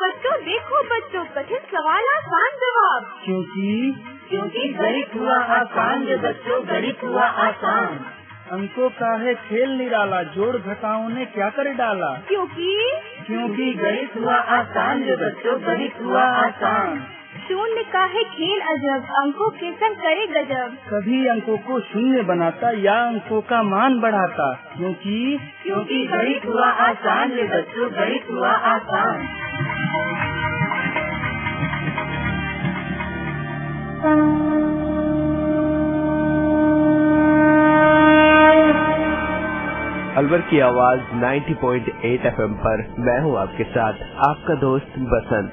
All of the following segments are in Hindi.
देखो बच्चों, कठिन सवाल आसान जवाब। क्योंकि गणित हुआ आसान जो बच्चों, गणित हुआ आसान। अंकों का है खेल निराला, जोड़ घटाओं ने क्या कर डाला। क्योंकि गणित हुआ आसान जो बच्चों, गणित हुआ आसान। शून्य का है खेल अजब, अंकों के संग करे गजब। कभी अंकों को शून्य बनाता या अंकों का मान बढ़ाता। क्योंकि गणित हुआ आसान जो बच्चों, गणित हुआ आसान। अलवर की आवाज 90.8 FM पर मैं हूं आपके साथ, आपका दोस्त बसंत।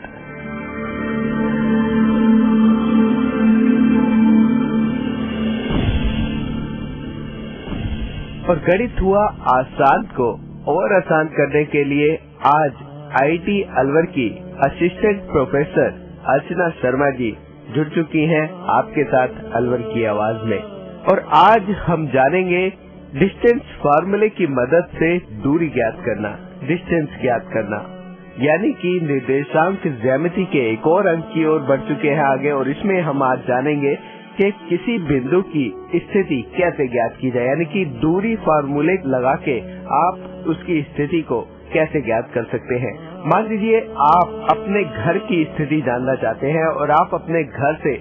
और गणित हुआ आसान को और आसान करने के लिए आज IIT अलवर की असिस्टेंट प्रोफेसर अर्चना शर्मा जी जुड़ चुकी हैं आपके साथ अलवर की आवाज में। और आज हम जानेंगे डिस्टेंस फार्मूले की मदद से दूरी ज्ञात करना, डिस्टेंस ज्ञात करना, यानी कि निर्देशांक ज्यामिति के एक और अंक की ओर बढ़ चुके हैं आगे। और इसमें हम आज जानेंगे कि किसी बिंदु की स्थिति कैसे ज्ञात की जाए, यानी कि दूरी फार्मूले लगा के आप उसकी स्थिति को कैसे ज्ञात कर सकते हैं। मान लीजिए आप अपने घर की स्थिति जानना चाहते हैं और आप अपने घर से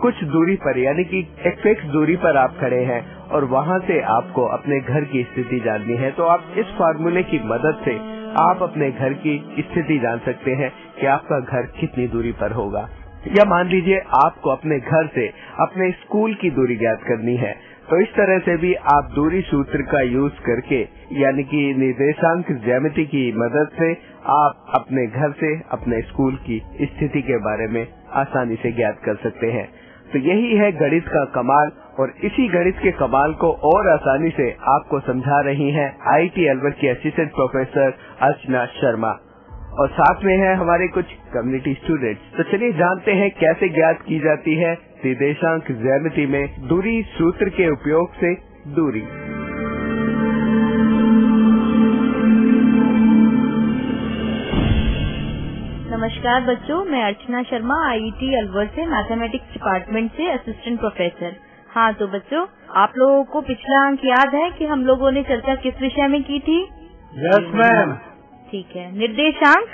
कुछ दूरी पर, यानी कि एक फिक्स दूरी पर आप खड़े हैं और वहां से आपको अपने घर की स्थिति जाननी है, तो आप इस फार्मूले की मदद से आप अपने घर की स्थिति जान सकते हैं कि आपका घर कितनी दूरी पर होगा। या मान लीजिए आपको अपने घर से अपने स्कूल की दूरी ज्ञात करनी है, तो इस तरह से भी आप दूरी सूत्र का यूज करके, यानी कि निर्देशांक ज्यामिति की मदद से आप अपने घर से अपने स्कूल की स्थिति के बारे में आसानी से ज्ञात कर सकते हैं। तो यही है गणित का कमाल, और इसी गणित के कमाल को और आसानी से आपको समझा रही हैं IIT अलवर की असिस्टेंट प्रोफेसर अर्चना शर्मा, और साथ में है हमारे कुछ कम्युनिटी स्टूडेंट्स। तो चलिए जानते हैं कैसे ज्ञात की जाती है निर्देशांक ज्यामिति में दूरी सूत्र के उपयोग से दूरी। नमस्कार बच्चों, मैं अर्चना शर्मा IIT अलवर से मैथमेटिक्स डिपार्टमेंट से असिस्टेंट प्रोफेसर। हाँ तो बच्चों, आप लोगों को पिछला अंक याद है कि हम लोगों ने चर्चा किस विषय में की थी? Yes ma'am. ठीक है, निर्देशांक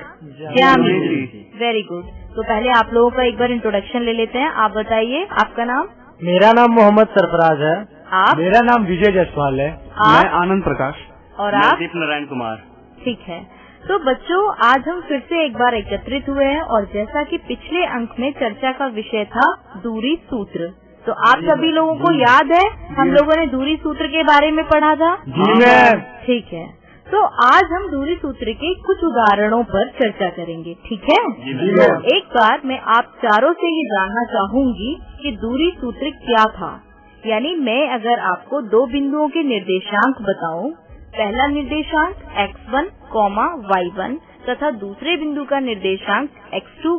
ज्यामिति। Very good. तो पहले आप लोगों का एक बार इंट्रोडक्शन ले लेते हैं। आप बताइए, आपका नाम? मेरा नाम मोहम्मद सरफराज है। आप? मेरा नाम विजय जायसवाल है। मैं आनंद प्रकाश। और आप? दीप नारायण कुमार। ठीक है। तो बच्चों, आज हम फिर से एक बार एकत्रित हुए हैं, और जैसा कि पिछले अंक में चर्चा का विषय था दूरी सूत्र, तो आप सभी लोगों को याद है हम लोगों ने दूरी सूत्र के बारे में पढ़ा था? जी मैम। ठीक है, तो आज हम दूरी सूत्र के कुछ उदाहरणों पर चर्चा करेंगे, ठीक है? तो एक बार मैं आप चारों से ये जानना चाहूंगी कि दूरी सूत्र क्या था। यानी मैं अगर आपको दो बिंदुओं के निर्देशांक बताऊं, पहला निर्देशांक x1, y1 तथा दूसरे बिंदु का निर्देशांक x2,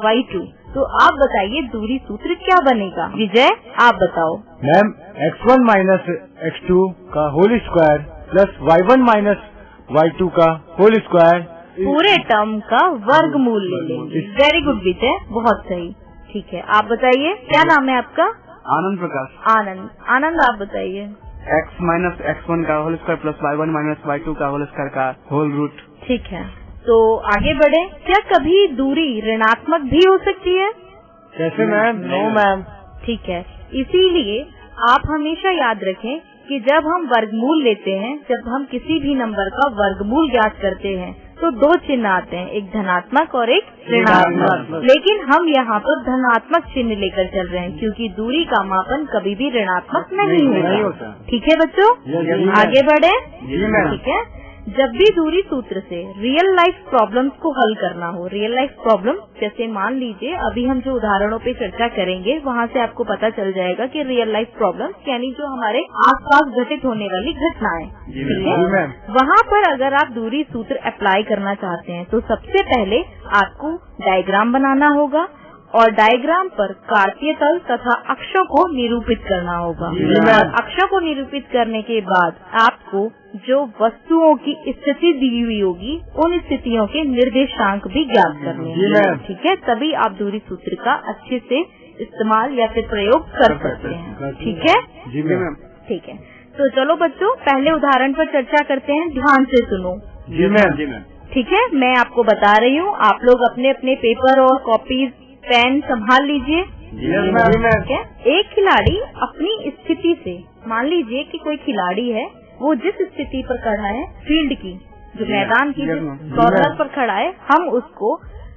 y2, तो आप बताइए दूरी सूत्र क्या बनेगा? विजय, आप बताओ। मैम, x1 माइनस x2 का whole square plus y1 minus y2 का होल स्क्वायर, पूरे टर्म का वर्गमूल ले लेंगे। वेरी गुड विजय, बहुत सही। ठीक है, आप बताइए, क्या नाम है आपका? आनंद प्रकाश। आनंद आप बताइए। x माइनस x1 का whole square plus y1 minus y2 का होल स्क्वायर का होल रूट। ठीक है, तो आगे बढ़े। क्या कभी दूरी ऋणात्मक भी हो सकती है? कैसे मैम? No ma'am. ठीक है, इसीलिए आप हमेशा याद रखें कि जब हम वर्गमूल लेते हैं, जब हम किसी भी नंबर का वर्गमूल ज्ञात करते हैं, तो दो चिन्ह आते हैं, एक धनात्मक और एक ऋणात्मक। लेकिन हम यहाँ पर धनात्मक चिन्ह लेकर चल रहे हैं, क्योंकि दूरी का मापन कभी भी ऋणात्मक नहीं होगा। ठीक है बच्चों, आगे बढ़े। ठीक है, जब भी दूरी सूत्र से रियल लाइफ प्रॉब्लम्स को हल करना हो, रियल लाइफ प्रॉब्लम जैसे मान लीजिए अभी हम जो उदाहरणों पे चर्चा करेंगे वहाँ से आपको पता चल जाएगा कि रियल लाइफ प्रॉब्लम्स यानी जो हमारे आसपास घटित होने वाली घटनाएं, ठीक है, वहाँ पर अगर आप दूरी सूत्र अप्लाई करना चाहते हैं तो सबसे पहले आपको डायग्राम बनाना होगा और डायग्राम पर कार्तीय तल तथा अक्षों को निरूपित करना होगा। और अक्षों को निरूपित करने के बाद आपको जो वस्तुओं की स्थिति दी हुई होगी उन स्थितियों के निर्देशांक भी ज्ञात करने हैं। ठीक है, तभी आप दूरी सूत्र का अच्छे से इस्तेमाल या फिर प्रयोग कर सकते हैं। ठीक है जी मैम। ठीक है, तो चलो बच्चों पहले उदाहरण पर चर्चा करते हैं, ध्यान से सुनो। जी मैम। ठीक है, मैं आपको बता रही हूँ, आप लोग अपने अपने पेपर और कॉपीज पेन संभाल लीजिए। ठीक है, एक खिलाड़ी अपनी स्थिति से, मान लीजिए कि कोई खिलाड़ी है, वो जिस स्थिति पर खड़ा है फील्ड की, जो मैदान की जिस कॉर्नर पर खड़ा है, हम उसको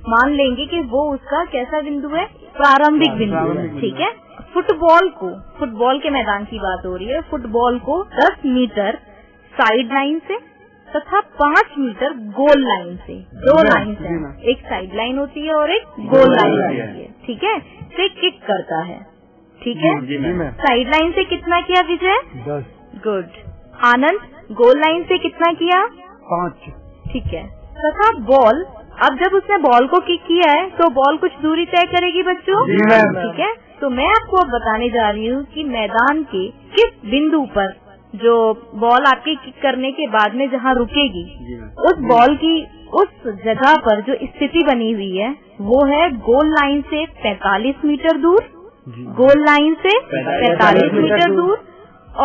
मान लेंगे कि वो उसका कैसा बिंदु है, प्रारंभिक बिंदु है। ठीक है, फुटबॉल के मैदान की बात हो रही है, फुटबॉल को 10 मीटर साइड लाइन से तथा 5 मीटर गोल लाइन से, 2 लाइन है, एक साइड लाइन होती है और एक गोल लाइन होती है। ठीक है, से किक करता है। ठीक है, साइड लाइन से कितना किया विजय? 10। गुड। आनंद, गोल लाइन से कितना किया? 5। ठीक है, तथा बॉल, अब जब उसने बॉल को किक किया है तो बॉल कुछ दूरी तय करेगी बच्चों। ठीक है, तो मैं आपको अब बताने जा रही हूँ कि मैदान के किस बिंदु पर जो बॉल आपके किक करने के बाद में जहाँ रुकेगी, उस बॉल की उस जगह पर जो स्थिति बनी हुई है वो है गोल लाइन से 45 मीटर दूर, गोल लाइन से 45 मीटर दूर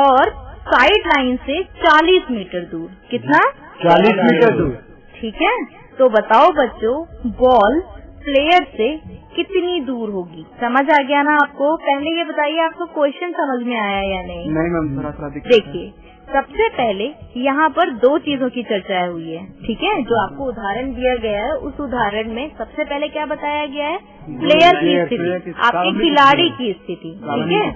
और साइड लाइन से 40 मीटर दूर। कितना? 40 मीटर दूर। ठीक है, तो बताओ बच्चों, बॉल प्लेयर से कितनी दूर होगी? समझ आ गया ना आपको? पहले ये बताइए, आपको क्वेश्चन समझ में आया या नहीं? नहीं मैम, थोड़ा देखिए, सबसे पहले यहाँ पर 2 चीजों की चर्चा हुई है। ठीक है, जो आपको उदाहरण दिया गया है उस उदाहरण में सबसे पहले क्या बताया गया है? प्लेयर की स्थिति, आपके खिलाड़ी की स्थिति। ठीक है,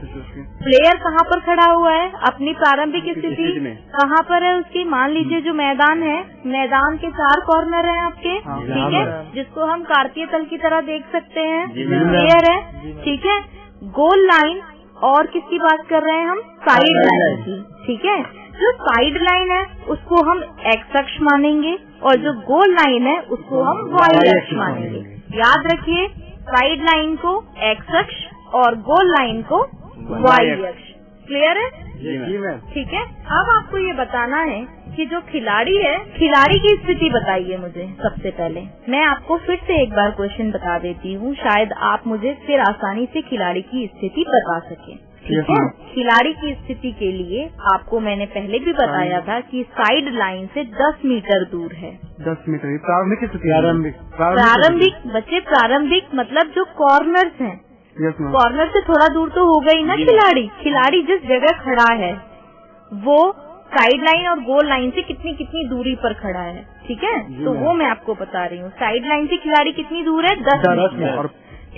प्लेयर कहाँ पर खड़ा हुआ है? अपनी प्रारंभिक स्थिति कहाँ पर है उसकी? मान लीजिए जो मैदान है, मैदान के 4 कॉर्नर हैं आपके। ठीक है, जिसको हम कार्तीय तल की तरह देख सकते हैं, प्लेयर है। ठीक है, गोल लाइन और किसकी बात कर रहे हैं हम? साइड लाइन की। ठीक है, जो साइड लाइन है उसको हम एक्स अक्ष मानेंगे और जो गोल लाइन है उसको हम वाई अक्ष मानेंगे। याद रखिए, साइड लाइन को एक्स अक्ष और गोल लाइन को वाई अक्ष। क्लियर है? जी मैम। ठीक है, अब आपको ये बताना है कि जो खिलाड़ी है, खिलाड़ी की स्थिति बताइए मुझे। सबसे पहले मैं आपको फिर से एक बार क्वेश्चन बता देती हूँ, शायद आप मुझे फिर आसानी से खिलाड़ी की स्थिति बता सकें। ठीक है, खिलाड़ी की स्थिति के लिए आपको मैंने पहले भी बताया था कि साइड लाइन से 10 मीटर दूर है। 10 मीटर प्रारंभिक स्थिति। प्रारंभिक बच्चे, प्रारंभिक मतलब जो कॉर्नर्स हैं, कॉर्नर से थोड़ा दूर तो हो गई ना खिलाड़ी जिस जगह खड़ा है वो साइड लाइन और गोल लाइन से कितनी कितनी दूरी पर खड़ा है। ठीक है, तो वो मैं आपको बता रही हूँ। साइड लाइन से खिलाड़ी कितनी दूर है? 10 मीटर।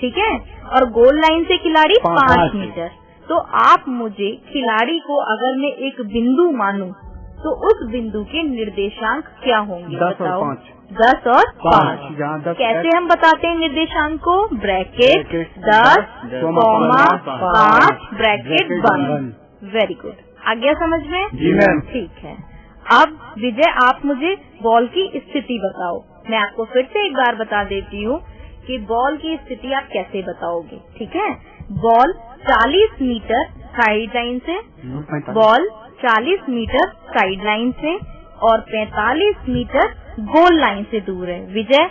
ठीक है, और गोल लाइन से खिलाड़ी 5 मीटर। तो आप मुझे खिलाड़ी को अगर मैं एक बिंदु मानूं तो उस बिंदु के निर्देशांक क्या होंगे? 10 और 5। 10 और 5। कैसे हम बताते हैं निर्देशांक को? ब्रैकेट 10, 5 ब्रैकेट बंद। वेरी गुड, आ गया समझ में? जी मैम। ठीक है, अब विजय आप मुझे बॉल की स्थिति बताओ। मैं आपको फिर से एक बार बता देती हूँ कि बॉल की स्थिति आप कैसे बताओगे। ठीक है, बॉल 40 मीटर साइड लाइन से, बॉल 40 मीटर साइड लाइन से और 45 मीटर गोल लाइन से दूर है। विजय,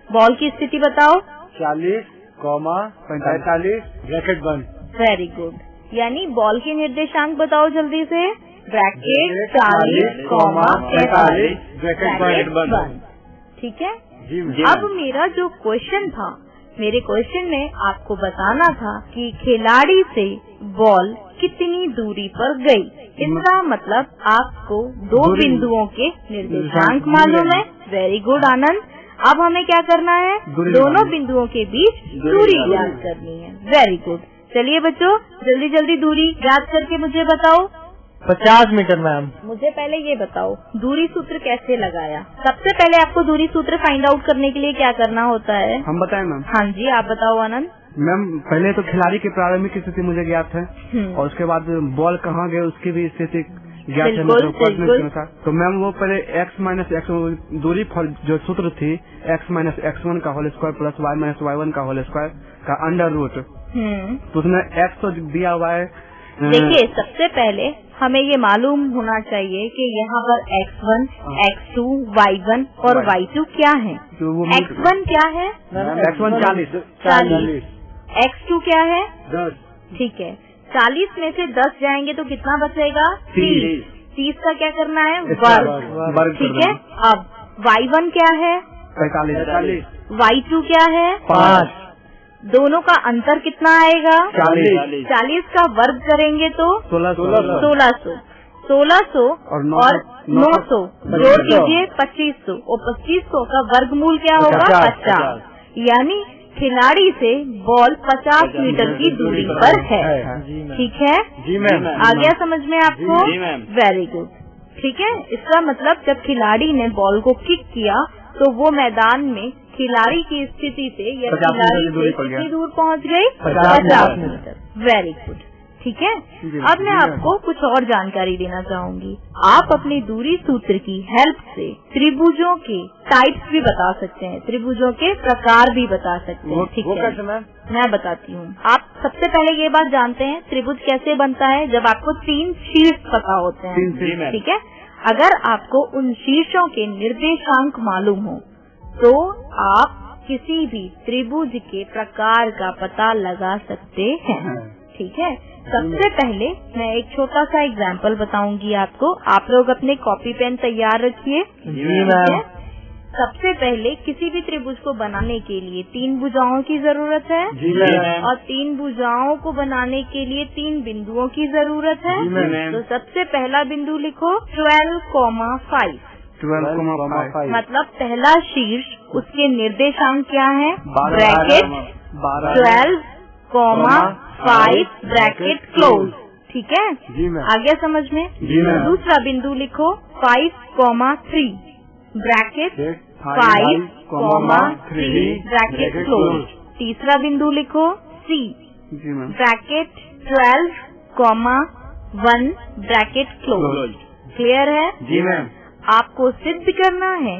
बॉल की स्थिति बताओ। 40, 45 ब्रैकेट बंद। वेरी गुड, यानी बॉल के निर्देशांक बताओ जल्दी से। ब्रैकेट 40, 45 ब्रैकेट बंद। ठीक है, जी। अब मेरा जो क्वेश्चन था, मेरे क्वेश्चन में आपको बताना था कि खिलाड़ी से बॉल कितनी दूरी पर गई। इसका मतलब आपको 2 बिंदुओं के निर्देशांक मालूम है। वेरी गुड आनंद, अब हमें क्या करना है? दोनों बिंदुओं के बीच दूरी याद करनी है। वेरी गुड, चलिए बच्चों जल्दी जल्दी दूरी याद करके मुझे बताओ। 50 मीटर मैम। मुझे पहले ये बताओ, दूरी सूत्र कैसे लगाया? सबसे पहले आपको दूरी सूत्र फाइंड आउट करने के लिए क्या करना होता है? हम बताएं मैम? हाँ जी, आप बताओ आनंद। मैम, पहले तो खिलाड़ी की प्रारंभिक स्थिति मुझे ज्ञात है और उसके बाद बॉल कहाँ गए उसकी भी स्थिति ज्ञात है बिल्कुल, मतलब कोऑर्डिनेट के बिल्कुल। अनुसार। तो मैम वो पहले x माइनस एक्स दूरी जो सूत्र थी x माइनस x1 का whole square plus y minus y1 का होल स्क्वायर का अंडर रूट, तो उसमें x तो दिया हुआ है। देखिए, सबसे पहले हमें ये मालूम होना चाहिए कि यहाँ पर x1, x2, y1 और y2 क्या है। तो वो x1 क्या है? x1 40। x2 क्या है? 10। ठीक है, 40 में से 10 जाएंगे तो कितना बचेगा? 30। 30 का क्या करना है? वर्ग। ठीक है, अब y1 क्या है? 45। y2 क्या है? 5। दोनों का अंतर कितना आएगा? 40। 40 का वर्ग करेंगे तो 1600 1600 और 900 जोड़ दीजिए 2500 और 2500 का वर्गमूल क्या होगा? 50। यानी खिलाड़ी से बॉल 50 मीटर की दूरी पर है। ठीक है जी मैम। आ गया समझ में आपको? जी मैम। Very good. ठीक है, इसका मतलब जब खिलाड़ी ने बॉल को किक किया तो वो मैदान में खिलाड़ी की स्थिति से या 50 खिलाड़ी मीटर की दूरी से पर गया। कितनी दूर पहुंच गई? 50 मीटर। Very good. ठीक है, जी, अब मैं जी, आपको कुछ और जानकारी देना चाहूंगी। आप अपनी दूरी सूत्र की हेल्प से त्रिभुजों के टाइप्स भी बता सकते हैं, त्रिभुजों के प्रकार भी बता सकते हैं। ठीक वो है, कैसे मैम? मैं बताती हूँ। आप सबसे पहले ये बात जानते हैं त्रिभुज कैसे बनता है? जब आपको 3 शीर्ष पता होते हैं। जी मैम। ठीक है, अगर आपको उन शीर्षों के निर्देशांक मालूम हो तो आप किसी भी त्रिभुज के प्रकार का पता लगा सकते हैं। ठीक है, सबसे पहले मैं एक छोटा सा एग्जाम्पल बताऊंगी आपको। आप लोग अपने कॉपी पेन तैयार रखिए। जी मैम। सबसे पहले किसी भी त्रिभुज को बनाने के लिए 3 भुजाओं की जरूरत है। जी मैम। और 3 भुजाओं को बनाने के लिए 3 बिंदुओं की जरूरत है। जी मैम। तो सबसे पहला बिंदु लिखो 12,5। 12,5 मतलब पहला शीर्ष, उसके निर्देशांक क्या है? 12, ब्रैकेट 12,5 ब्रैकेट क्लोज। ठीक है, जी मैम। आ गया समझ में? जी मैम। दूसरा बिंदु लिखो 5,3 ब्रैकेट 5,3 ब्रैकेट क्लोज। तीसरा बिंदु लिखो C जी ma'am. Bracket 12,1 bracket close. Clear है? जी मैम। आपको सिद्ध करना है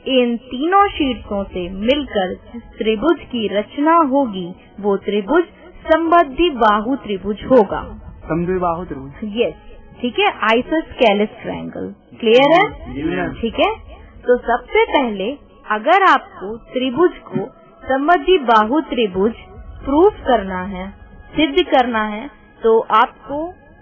इन तीनों शीर्षों से मिलकर जिस त्रिभुज की रचना होगी वो त्रिभुज समबाहु बाहु त्रिभुज होगा। समद्विबाहु त्रिभुज। यस, ठीक है, आइसोस्केलेस ट्रायंगल। क्लियर है? जी मैम। ठीक है, तो सबसे पहले अगर आपको त्रिभुज को समबाहु बाहु त्रिभुज प्रूफ करना है, सिद्ध करना है, तो आपको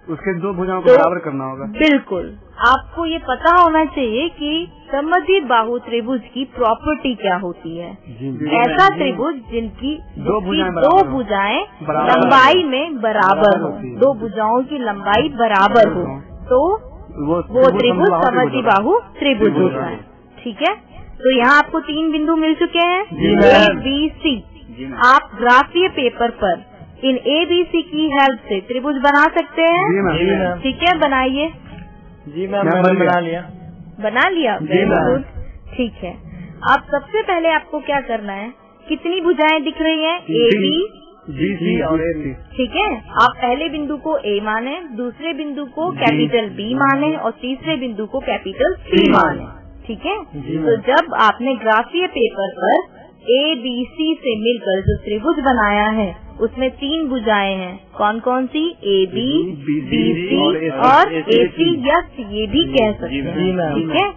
उसके 2 भुजाओं को तो बराबर करना होगा। बिल्कुल, आपको ये पता होना चाहिए कि समबाहु बाहु त्रिभुज की प्रॉपर्टी क्या होती है। ऐसा त्रिभुज जिनकी 2 भुजाएं दो बराबर हो। भुजाएं बराबर लंबाई में बराबर हो, होती है। 2 भुजाओं की लंबाई बराबर हो तो वो त्रिभुज समबाहु बाहु त्रिभुज होता है। ठीक है, तो यहाँ आपको 3 बिंदु मिल चुके हैं, जी A, मैम। B, C। जी मैम। आप ग्राफीय पेपर पर इन A, B, C की हेल्प से त्रिभुज बना सकते जी मैम। हैं। ठीक है, बनाइए। जी मैम, मैम, मैंने बन बना गया। लिया। बना लिया? जी Very मैम। good। ठीक है, अब सबसे पहले आपको क्या करना है? कितनी भुजाएं दिख रही हैं? A, B, जी और AC। ठीक है, आप पहले बिंदु को A माने, दूसरे बिंदु को कैपिटल B माने और तीसरे बिंदु को कैपिटल C माने। ठीक है, तो जब आपने ग्राफीय पेपर पर A, B, C से मिलकर जो त्रिभुज बनाया है उसमें 3 भुजाएं हैं। कौन कौन सी? A, B, B, C और AC या ये भी कह सकते जी हैं। मैम। ठीक है,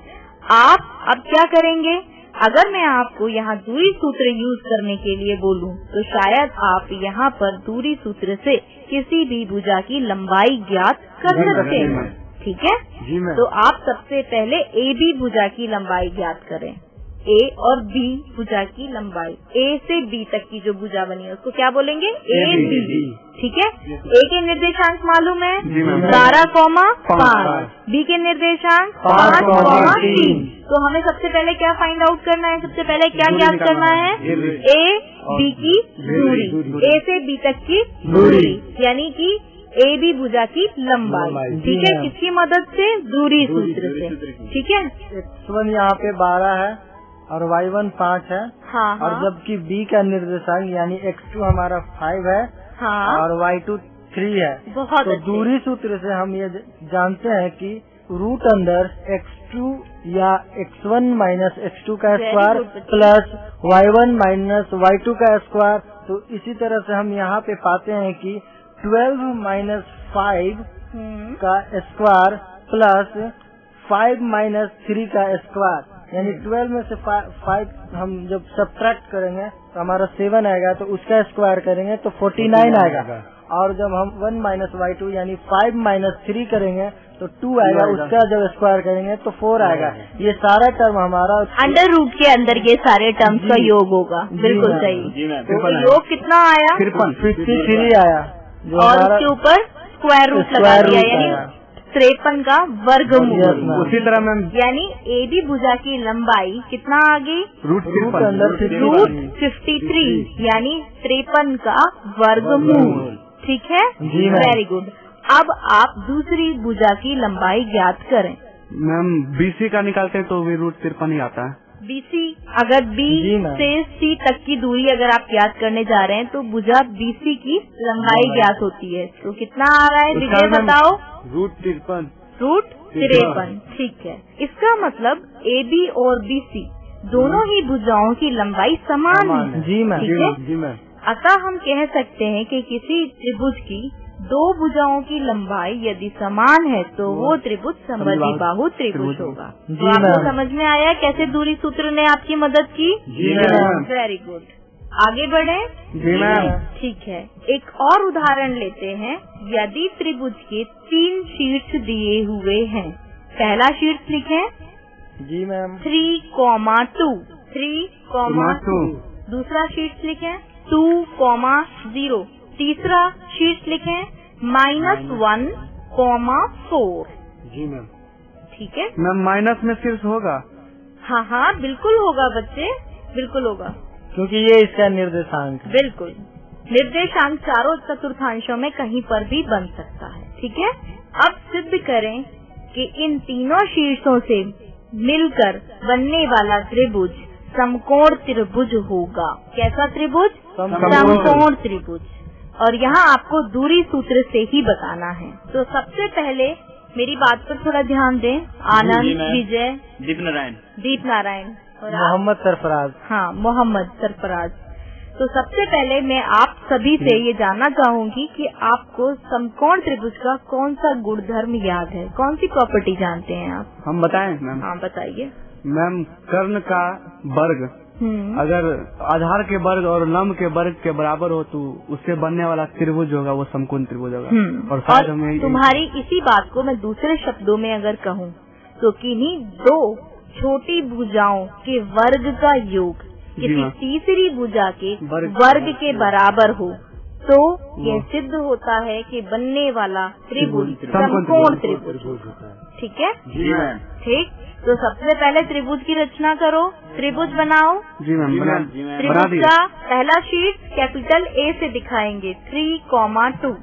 आप अब क्या करेंगे? अगर मैं आपको यहाँ दूरी सूत्र यूज करने के लिए बोलूँ तो शायद आप यहाँ पर दूरी सूत्र से किसी भी भुजा की लंबाई ज्ञात कर सकते हैं। ठीक है, जी मैम। तो आप सबसे पहले AB भुजा की लंबाई ज्ञात करें। A और B भुजा की लंबाई, A से B तक की जो भुजा बनी है उसको क्या बोलेंगे? AB। ठीक है, A के निर्देशांक मालूम है? जी मैम। 12,5। B के निर्देशांक 5,3। तो हमें सबसे पहले क्या फाइंड आउट करना है? सबसे पहले क्या दूरी ज्ञात करना निकालना है? है। A, B की दूरी, दूरी। A से B तक की दूरी, यानी कि AB भुजा की लंबाई। लंबाई। ठीक है, किसकी मदद से? दूरी सूत्र से। ठीक है, X1 यहाँ पे 12 है और Y1 5 है। हाँ और हाँ जबकि B का निर्देशांक यानी X2 हमारा 5 है हाँ, और Y2 3 है। बहुत तो अच्छे। दूरी सूत्र से हम ये जानते हैं कि रूट अंदर x2 या x1 माइनस x2 का Very स्क्वायर good, बच्चे। प्लस y1 माइनस y2 का स्क्वायर। तो इसी तरह से हम यहाँ पे पाते हैं कि 12 माइनस 5 का स्क्वायर प्लस 5 माइनस 3 का स्क्वायर, यानी 12 में से 5 हम जब सब्ट्रैक्ट करेंगे तो हमारा 7 आएगा, तो उसका स्क्वायर करेंगे तो 49 आएगा। और जब हम 1 माइनस y2 यानी 5 माइनस 3 करेंगे तो 2 आएगा, उसका जब स्क्वायर करेंगे तो 4 आएगा। ये सारा टर्म हमारा अंडर रूट के अंदर ये सारे टर्म्स का योग होगा। बिल्कुल मैम। सही। जी तो योग कितना आया? 53 आया, जो और हमारा उसके ऊपर स्क्वायर रूट लगा स्क्वायर दिया, रूट यानी आया। 53 का वर्गमूल। Yes, ma'am। उसी तरह मैम यानी AB भुजा की लंबाई कितना आ गई? रूट रूट अंदर 53 रूट 53 यानी 53 का वर्गमूल। ठीक है जी, मैम। Very good. अब आप दूसरी भुजा की लंबाई ज्ञात करें। मैम BC का निकालते हैं तो भी रूट 53 ही आता है। BC अगर B जी, मैम। से C तक की दूरी अगर आप ज्ञात करने जा रहे हैं तो भुजा BC की लंबाई ज्ञात होती है। तो कितना आ रहा है उसका विजय मैम- बताओ? रूट 53। रूट 53। ठीक है, इसका मतलब AB और BC दोनों ही भुजाओं की लंबाई समान है। जी मैम। ठीक है, जी मैम। अतः हम कह सकते हैं कि किसी त्रिभुज की दो भुजाओं की लंबाई यदि समान है तो वो त्रिभुज समद्विबाहु त्रिभुज होगा। जी तो आपको मैम। समझ में आया कैसे दूरी सूत्र ने आपकी मदद की? जी मैम। Very good. आगे बढ़े। जी मैम। ठीक है, एक और उदाहरण लेते हैं। यदि त्रिभुज के 3 शीर्ष दिए हुए हैं, पहला शीर्ष लिखें जी मैम। 3,2 3,2। दूसरा शीर्ष लिखें 2,0। तीसरा शीर्ष लिखें -1,4। जी मैम। ठीक है, मैम माइनस में शीर्ष होगा। हाँ हाँ बिल्कुल होगा बच्चे, बिल्कुल होगा। क्योंकि ये इसका निर्देशांक है। बिल्कुल, निर्देशांक चारों चतुर्थांशों में कहीं पर भी बन सकता है। ठीक है, अब सिद्ध करें कि इन तीनों शीर्षों से मिलकर बनने वाला त्रिभुज समकोण त्रिभुज होगा। कैसा त्रिभुज? समकोण त्रिभुज। और यहाँ आपको दूरी सूत्र से ही बताना है। तो सबसे पहले मेरी बात पर थोड़ा ध्यान दें। आनंद, विजय, दीप नारायण और आप? मोहम्मद सरफराज। हाँ, मोहम्मद सरफराज। तो सबसे पहले मैं आप सभी से ये जानना चाहूंगी कि आपको समकोण त्रिभुज का कौन सा गुणधर्म याद है, कौन सी प्रॉपर्टी जानते हैं आप? हम बताएं मैम? हाँ बताइए। मैम कर्ण का वर्ग अगर आधार के वर्ग और लंब के वर्ग के बराबर हो तो उससे बनने वाला त्रिभुज होगा वो समकोण त्रिभुज होगा। और शायद हमें तुम्हारी इसी बात को मैं दूसरे शब्दों में अगर कहूँ तो किन्हीं दो छोटी भुजाओं के वर्ग का योग किसी तीसरी भुजा के वर्ग के बराबर हो तो यह सिद्ध होता है कि बनने वाला त्रिभुज समकोण त्रिभुज। ठीक है जी मैम। ठीक, तो सबसे पहले त्रिभुज की रचना करो, त्रिभुज बनाओ। जी मैम बना त्रिभुज दिए। का पहला शीर्ष कैपिटल A से दिखाएंगे 3,2।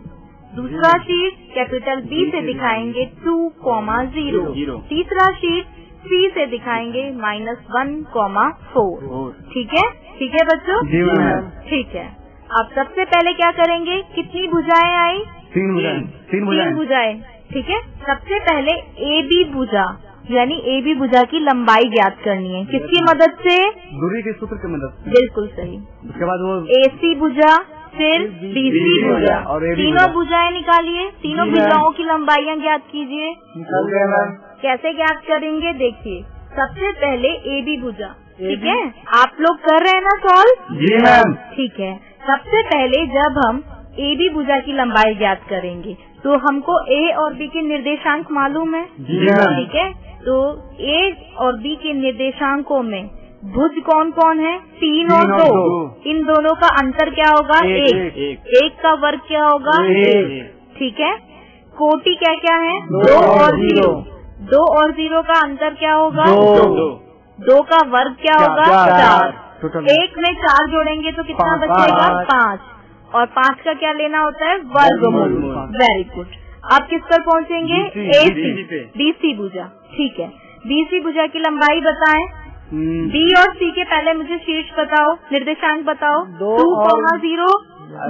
दूसरा शीर्ष कैपिटल B से दिखाएंगे 2,0। तीसरा शीर्ष C से दिखाएंगे -1,4। ठीक है, ठीक है बच्चों? जी मैम। ठीक है, अब सबसे पहले क्या करेंगे? कितनी भुजाएं आई? 3 भुजाएं। ठीक है, सबसे पहले AB भुजा यानी AB भुजा की लंबाई ज्ञात करनी है। किसकी मदद से? दूरी के सूत्र की मदद से। बिल्कुल सही। उसके बाद वो AC भुजा, फिर BC भुजा और AB तीनों भुजाएं निकालिए। तीनों भुजाओं की लंबाइयां ज्ञात कीजिए। निकल गया मैम। कैसे ज्ञात करेंगे? देखिए, सबसे पहले AB भुजा। ठीक है, आप लोग कर रहे हैं ना सॉल्व? जी मैम। ठीक है, सबसे पहले जब हम AB भुजा की लंबाई ज्ञात करेंगे तो हमको A और B के निर्देशांक मालूम है। जी मैम। ठीक है, तो A और B के निर्देशांकों में भुज कौन कौन है? 3 और 2। इन दोनों का अंतर क्या होगा? 1 का वर्ग क्या होगा? 1। ठीक है, कोटि क्या क्या है? 2 और 0। 2 और 0 का अंतर क्या होगा? 2 का वर्ग क्या होगा? 4। 1 में 4 जोड़ेंगे तो कितना बचेगा? 5। और 5 का क्या लेना होता है? वर्गमूल। Very good. अब किस पर पहुंचेंगे? AC BC भुजा। ठीक है, BC भुजा की लंबाई बताएं। बी और सी के पहले मुझे शीर्ष बताओ, निर्देशांक बताओ। 2 2,0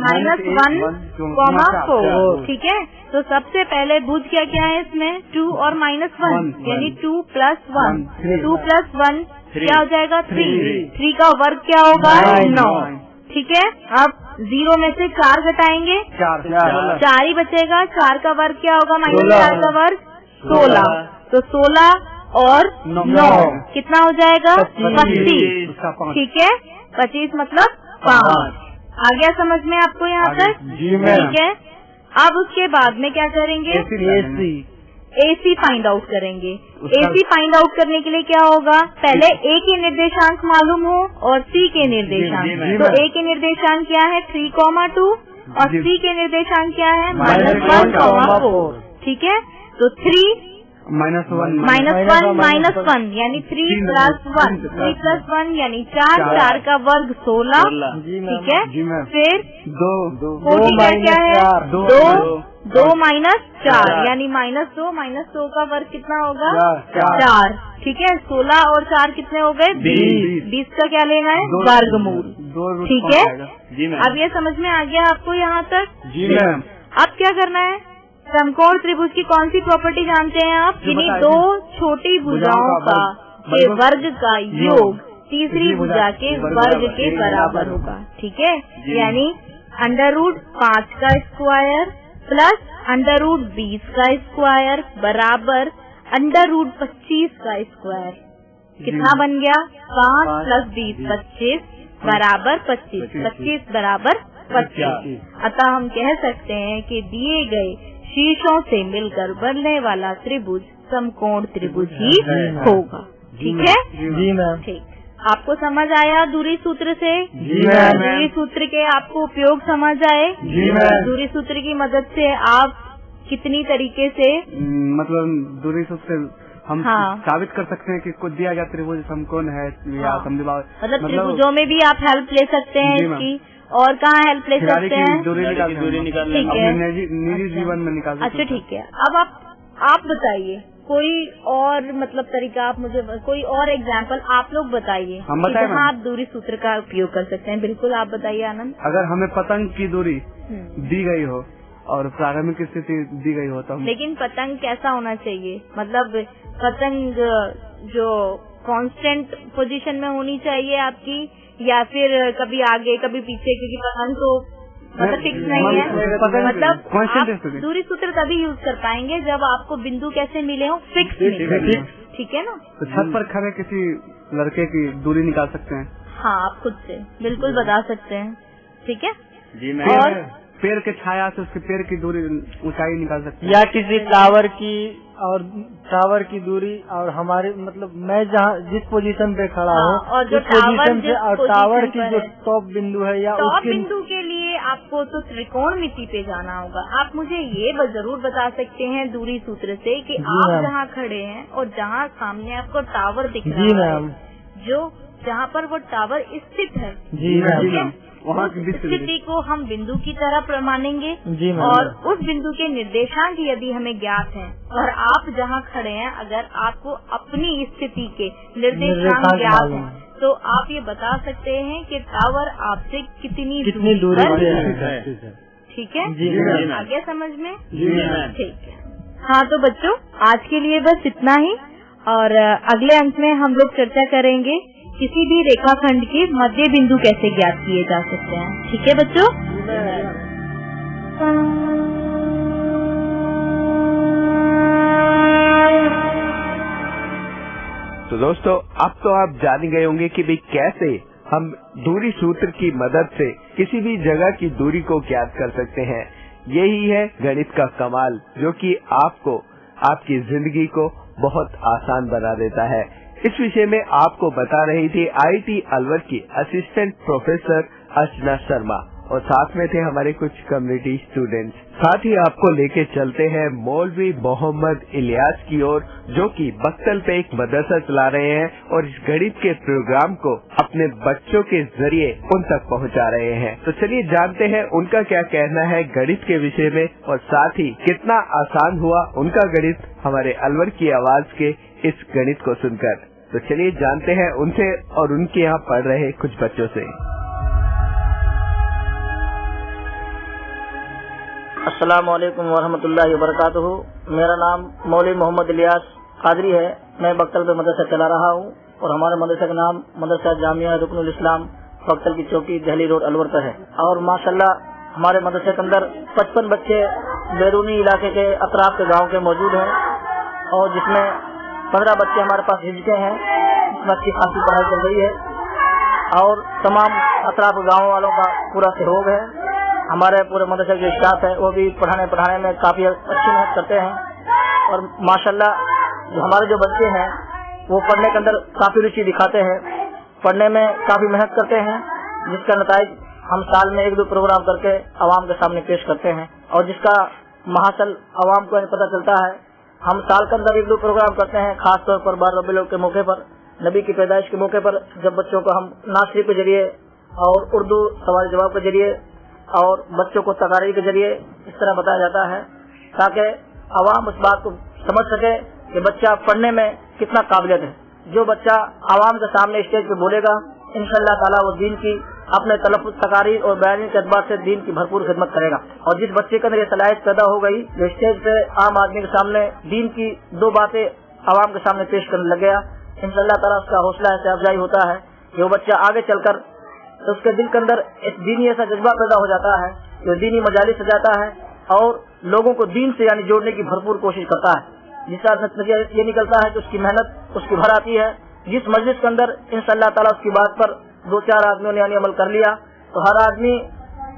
-1,4। ठीक है, तो सबसे पहले भुज क्या क्या है इसमें? 2 और -1 यानी 2 + 1। 2 + 1 क्या हो जाएगा? 3। 3 का वर्ग क्या होगा? 9। ठीक है, अब 0 में से 4 घटाएंगे, 4 ही बचेगा। 4 का वर्ग क्या होगा? -4 का वर्ग 16। तो 16 और 9 कितना हो जाएगा? 25। ठीक है, 25 मतलब 5। आ गया समझ में आपको यहाँ तक? जी मैम। ठीक है, अब उसके बाद में क्या करेंगे? AC फाइंड आउट करेंगे। AC फाइंड आउट करने के लिए क्या होगा? पहले A के निर्देशांक मालूम हो और C के निर्देशांक। तो A के निर्देशांक क्या है? 3,2 और C के निर्देशांक क्या है? -1,4। ठीक है, तो 3 -1 यानी 3 + 1। 3 + 1 यानी 4। 4 का वर्ग 16। ठीक है, फिर 2 क्या है? 2 -4 यानी -2 का वर्ग कितना होगा? 4। ठीक है, 16 और 4 कितने हो गए? 20 का क्या लेना है? वर्गमूल। ठीक है, अब ये समझ में आ गया आपको यहाँ तक? जी मैम। अब क्या करना है? समकोण त्रिभुज की कौन सी प्रॉपर्टी जानते हैं आप? यानी 2 छोटी भुजाओं का के वर्ग का योग तीसरी भुजा के वर्ग के बराबर होगा। ठीक है, यानी √5 का स्क्वायर प्लस √20 का स्क्वायर बराबर √25 का स्क्वायर। कितना बन गया? 5 + 20 25 बराबर 25। 25 बराबर 25। अतः हम कह सकते हैं कि दिए गए शीर्षों से मिलकर बनने वाला त्रिभुज समकोण त्रिभुज ही होगा। ठीक है जी मैम। ठीक, आपको समझ आया दूरी सूत्र से? जी मैम। दूरी सूत्र के आपको उपयोग समझ आए? जी मैम। दूरी सूत्र की मदद से आप कितनी तरीके से मतलब दूरी सूत्र से हम साबित कर सकते हैं कि कुछ दिया गया त्रिभुज समकोण है या समद्विबाहु। मतलब त्रिभुजों में भी आप हेल्प ले सकते हैं इसकी, और कहाँ हेल्प ले सकते हैं? दूरी निकालने अपने निजी जीवन में निकाल। अच्छा ठीक है, अब आप बताइए कोई और मतलब तरीका, आप मुझे कोई और एग्जाम्पल आप लोग बताइए जहाँ आप दूरी सूत्र का उपयोग कर सकते हैं। बिल्कुल, आप बताइए आनंद। अगर हमें पतंग की दूरी दी गई हो और प्रारंभिक स्थिति दी गई हो तो लेकिन पतंग कैसा होना चाहिए? मतलब पतंग जो कांस्टेंट पोजीशन में होनी चाहिए आपकी, या फिर कभी आगे कभी पीछे, क्योंकि पतंग तो मतलब फिक्स नहीं है। मतलब आप दूरी सूत्र तभी यूज कर पाएंगे जब आपको बिंदु कैसे मिले हो? फिक्स मिले। ठीक है ना? तो छत पर खड़े किसी लड़के की दूरी निकाल सकते हैं? हाँ, आप खुद से बिल्कुल बता सकते हैं। ठीक है जी मैम। और पेड़ के छाया से उसके पेड़ की दूरी ऊंचाई निकाल सकते हैं, या किसी टावर की और टावर की दूरी और हमारे मतलब मैं जहाँ जिस पोजीशन पे खड़ा हूँ और जो उस पोजीशन से और टावर की जो है, टॉप बिंदु है या टॉप उसके बिंदु के लिए आपको तो त्रिकोणमिति पे जाना होगा। आप मुझे ये जरूर बता सकते हैं दूरी सूत्र से कि आप जहाँ खड़े हैं और जहाँ सामने आपको टावर दिख रहा है, जो जहाँ पर वो टावर स्थित है, जी मैम, वहाँ की स्थिति को हम बिंदु की तरह मानेंगे। जी मैम। और उस बिंदु के निर्देशांक यदि हमें ज्ञात हैं और आप जहाँ खड़े हैं अगर आपको अपनी स्थिति के निर्देशांक ज्ञात हैं, तो आप ये बता सकते हैं कि टावर आपसे कितनी दूरी पर है। ठीक है जी मैम। आ गया समझ में? जी मैम। ठीक है। हाँ, तो बच्चों आज के लिए बस इतना ही, और अगले अंक में हम लोग चर्चा करेंगे किसी भी रेखाखंड के मध्य बिंदु कैसे ज्ञात किए जा सकते हैं। ठीक है बच्चों? तो दोस्तों, अब तो आप जान ही गए होंगे कि भाई कैसे हम दूरी सूत्र की मदद से किसी भी जगह की दूरी को ज्ञात कर सकते हैं। यही है गणित का कमाल, जो कि आपको आपकी जिंदगी को बहुत आसान बना देता है। इस विषय में आपको बता रही थी IIT अलवर की असिस्टेंट प्रोफेसर अर्चना शर्मा, और साथ में थे हमारे कुछ कम्युनिटी स्टूडेंट्स। साथ ही आपको लेके चलते हैं मौलवी मोहम्मद इलियास की ओर, जो कि बक्तल पे एक मदरसा चला रहे हैं और इस गणित के प्रोग्राम को अपने बच्चों के जरिए उन तक पहुंचा रहे हैं। तो चलिए जानते हैं उनका क्या कहना है गणित के विषय में, और साथ ही कितना आसान हुआ उनका गणित हमारे अलवर की आवाज के इस गणित को सुनकर। तो चलिए जानते हैं उनसे और उनके यहाँ पढ़ रहे कुछ बच्चों से। अस्सलाम वालेकुम वरहमतुल्लाहि वबरकातुहू। मेरा नाम मौलवी मोहम्मद इलियास कादरी है। मैं बख्तल पे मदरसा चला रहा हूँ और हमारे मदरसा का नाम मदरसा जामिया रुकनुल इस्लाम बख्तल की चौकी दिल्ली रोड अलवर पर है। और माशाल्लाह हमारे मदरसे के अंदर 55 बच्चे बैरूनी इलाके के अतराफ के गांव के मौजूद हैं और जिसमें 15 बच्चे हमारे पास हिज के हैं, जिसमें अच्छी खासी पढ़ाई चल रही है और तमाम अतराफ गाँव वालों का पूरा सहयोग है। हमारे पूरे मदरसे के स्टाफ है वो भी पढ़ाने में काफी अच्छी मेहनत करते हैं और माशाल्लाह जो हमारे जो बच्चे हैं वो पढ़ने के अंदर काफी रुचि दिखाते हैं, पढ़ने में काफी मेहनत करते हैं, जिसका नतीजा हम साल में 1-2 प्रोग्राम करके आवाम के सामने पेश करते हैं और जिसका महासल आवाम को पता चलता है। हम साल के अंदर 1-2 प्रोग्राम करते हैं, खासतौर पर 12 रबीउल अव्वल के मौके पर, नबी की पैदाइश के मौके पर, जब बच्चों को हम नात शरीफ के जरिए और उर्दू सवाल जवाब के जरिए और बच्चों को तकारीर के जरिए इस तरह बताया जाता है ताकि आवाम उस बात को समझ सके कि बच्चा पढ़ने में कितना काबिलियत है। जो बच्चा आवाम के सामने स्टेज पे बोलेगा इंशाअल्लाह ताला वो दीन की अपने तलफ़्फ़ुज़ तकारीर और बयानी के एतबार से दीन की भरपूर खिदमत करेगा। और जिस बच्चे के अंदर ये सलाहियत पैदा हो गई जो स्टेज पे आम आदमी के सामने दीन की 2 बातें आवाम के सामने पेश करने लग गया, इंशाअल्लाह ताला उसका हौसला ऐसे अफजाई होता है कि वो बच्चा आगे चलकर तो उसके दिल के अंदर एक दीनी ऐसा जज्बा पैदा हो जाता है जो दीनी मजालिस सजाता है और लोगों को दीन से यानी जोड़ने की भरपूर कोशिश करता है, जिसका नतीजा ये निकलता है कि उसकी मेहनत उसकी भर आती है। जिस मस्जिद के अंदर इंशाअल्लाह ताला उसकी बात पर 2-4 आदमियों ने यानी अमल कर लिया तो हर आदमी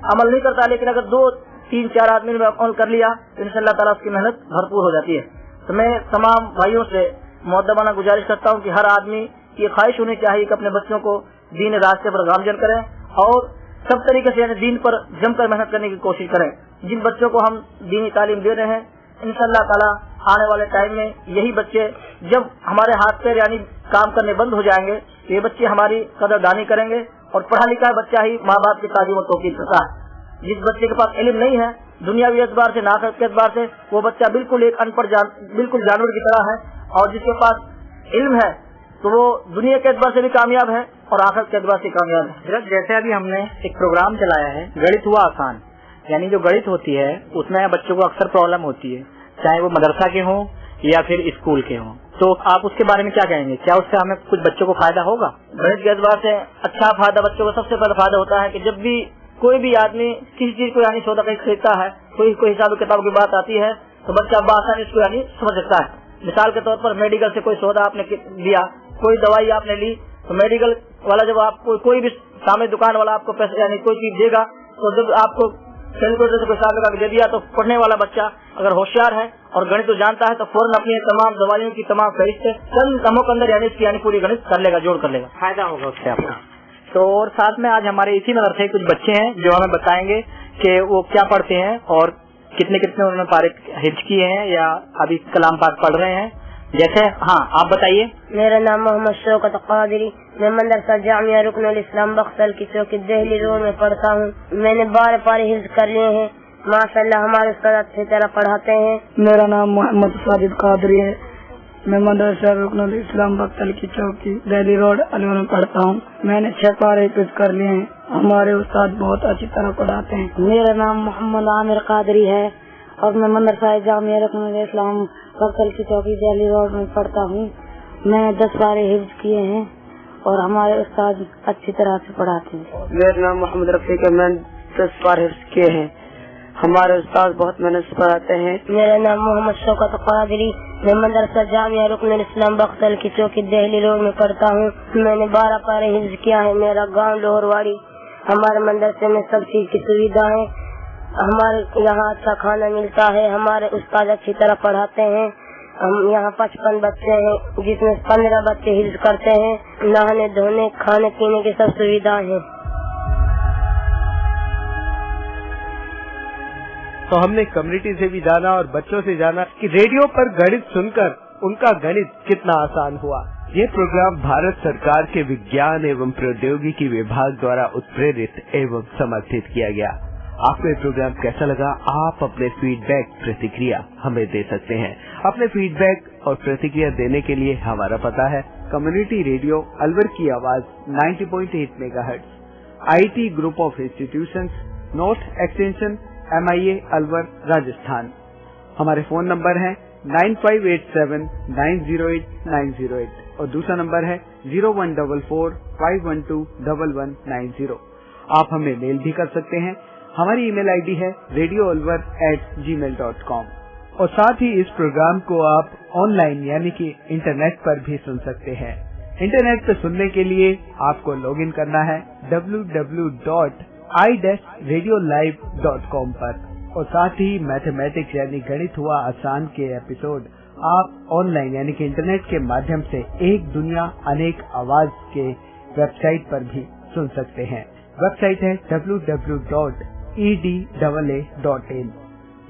अमल नहीं करता, लेकिन अगर 2-3-4 आदमी ने अमल कर लिया तो इंशाअल्लाह ताला उसकी मेहनत भरपूर हो जाती है। तो मैं तमाम भाइयों से मुअद्दबाना गुजारिश करता हूँ कि हर आदमी की ख्वाहिश होनी चाहिए कि अपने बच्चों को दीन रास्ते पर गामजन करें और सब तरीके से यानी दीन पर जमकर मेहनत करने की कोशिश करें। जिन बच्चों को हम दीनी तालीम दे रहे हैं इंशाअल्लाह ताला आने वाले टाइम में यही बच्चे जब हमारे हाथ पैर यानी काम करने बंद हो जाएंगे तो ये बच्चे हमारी कदरदानी करेंगे और पढ़ा लिखा बच्चा ही माँ बाप की तालीम और तौकीद करता है। जिस बच्चे के पास इल्म नहीं है दुनियावी एतबार से नाखिरत के एतबार से वो बच्चा बिल्कुल एक अनपढ़ बिल्कुल जानवर की तरह है और जिसके पास इल्म है तो वो दुनिया के एतबार से भी कामयाब है और आखिरत के एतबार से कामयाब है। जैसे अभी हमने एक प्रोग्राम चलाया है गणित हुआ आसान, यानी जो गणित होती है उसमें बच्चों को अक्सर प्रॉब्लम होती है, चाहे वो मदरसा के हों या फिर स्कूल के हों, तो आप उसके बारे में क्या कहेंगे? क्या उससे हमें कुछ बच्चों को फायदा होगा? गणित के एतबार से अच्छा फायदा बच्चों को सबसे पहले फायदा होता है कि जब भी कोई भी आदमी किसी चीज को यानी सौदा कहीं खरीदता है, कोई हिसाब किताब की बात आती है तो बच्चा आसानी इसको यानी समझ सकता है। मिसाल के तौर पर मेडिकल से कोई सौदा आपने लिया, कोई दवाई आपने ली तो मेडिकल वाला जब आपको कोई भी सामने दुकान वाला आपको पैसे यानी कोई चीज देगा तो जब आपको कैलकुलेटर से कोई हिसाब लगा के दे दिया तो पढ़ने वाला बच्चा अगर होशियार है और गणित तो जानता है तो फौरन अपनी तमाम दवाइयों की तमाम फहरिस्त चंद कमों के अंदर यानी इसकी यानी पूरी गणित कर लेगा, जोड़ कर लेगा, फायदा होगा उससे आपको। तो और साथ में आज हमारे इसी मदरसे कुछ बच्चे हैं जो हमें बताएंगे कि वो क्या पढ़ते हैं और कितने उन्होंने पारे हिज किए हैं या अभी कलाम पाक पढ़ रहे हैं। जैसे हाँ आप बताइए। मेरा नाम मोहम्मद शौकत कादरी, मैं मदरसा जामिया रुकनुल इस्लाम बख्तल की चौकी दिल्ली रोड में पढ़ता हूँ। मैंने 12 पारे हिफ्ज कर लिए हैं, माशाल्लाह हमारे उस्ताद अच्छी तरह पढ़ाते हैं। मेरा नाम मोहम्मद साजिद कादरी है, मैं मदरसा रुकनुल इस्लाम बख्तल की चौकी दिल्ली रोड अलवर में पढ़ता हूँ। मैंने 6 पारे हिफ्ज कर लिए हैं, हमारे उस्ताद बहुत अच्छी तरह पढ़ाते हैं। मेरा नाम मोहम्मद आमिर कादरी है और मैं मदरसा जामिया रुकनुल इस्लाम बख्तल की चौकी दिल्ली रोड में पढ़ता हूँ। मैंने 10 पारे हिफ्ज किए हैं और हमारे उस्ताद अच्छी तरह से पढ़ाते हैं। मेरा नाम मोहम्मद रफीक है, मैंने 10 पारे हिफ्ज किए हैं, हमारे उस्ताद बहुत मेहनत से पढ़ाते हैं। मेरा नाम मोहम्मद शौकत कादरी, मैं मदरसा जामिया रुकनुल इस्लाम बख्तल की चौकी दिल्ली रोड में पढ़ता हूँ। मैंने 12 पारे हिफ्ज किया है। मेरा गाँव लोहरवाड़ी, हमारे मदरसे में सब चीज की सुविधा है, हमारे यहाँ अच्छा खाना मिलता है, हमारे उस्ताद अच्छी तरह पढ़ाते हैं। हम यहाँ 55 बच्चे हैं जिसमें 15 बच्चे हिफ्ज करते हैं। नहाने धोने खाने पीने की सब सुविधाएं हैं। तो हमने कम्युनिटी से भी जाना और बच्चों से जाना कि रेडियो पर गणित सुनकर उनका गणित कितना आसान हुआ। ये प्रोग्राम भारत सरकार के विज्ञान एवं प्रौद्योगिकी विभाग द्वारा उत्प्रेरित एवं समर्थित किया गया। आपको ये प्रोग्राम कैसा लगा? आप अपने फीडबैक प्रतिक्रिया हमें दे सकते हैं। अपने फीडबैक और प्रतिक्रिया देने के लिए हमारा पता है कम्युनिटी रेडियो अलवर की आवाज 90.8 megahertz, IT group of institutions, north extension MIA Alwar Rajasthan. हमारे फोन नंबर है 9587908908 और दूसरा नंबर है 014451211190। आप हमें मेल भी कर सकते हैं। हमारी ईमेल आईडी है radioalwar@gmail.com। और साथ ही इस प्रोग्राम को आप ऑनलाइन यानी कि इंटरनेट पर भी सुन सकते हैं। इंटरनेट पर सुनने के लिए आपको लॉगिन करना है www.i-radiolive.com पर। और साथ ही मैथमेटिक्स यानी गणित हुआ आसान के एपिसोड आप ऑनलाइन यानी कि इंटरनेट के माध्यम से एक दुनिया अनेक आवाज के वेबसाइट पर भी सुन सकते हैं। वेबसाइट है www.edaa.in।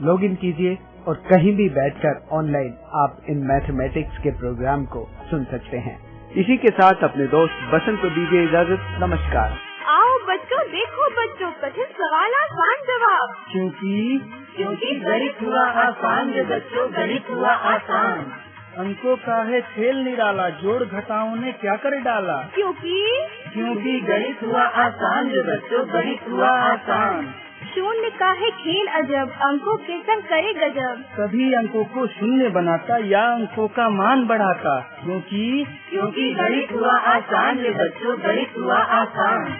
लॉगिन कीजिए और कहीं भी बैठकर ऑनलाइन आप इन मैथमेटिक्स के प्रोग्राम को सुन सकते हैं। इसी के साथ अपने दोस्त बसंत को दीजिए इजाजत। नमस्कार। आओ बच्चों, देखो बच्चों, कठिन सवाल आसान जवाब। क्योंकि गणित हुआ आसान जो बच्चों, गणित हुआ आसान। अंकों का है खेल निराला, जोड़ घटाओं ने क्या कर डाला। क्योंकि गणित हुआ आसान जो बच्चों, गणित हुआ आसान। शून्य का है खेल अजब, अंकों के संग करे गजब। सभी अंकों को शून्य बनाता या अंकों का मान बढ़ाता। क्योंकि गणित हुआ आसान जो बच्चों, गणित हुआ आसान।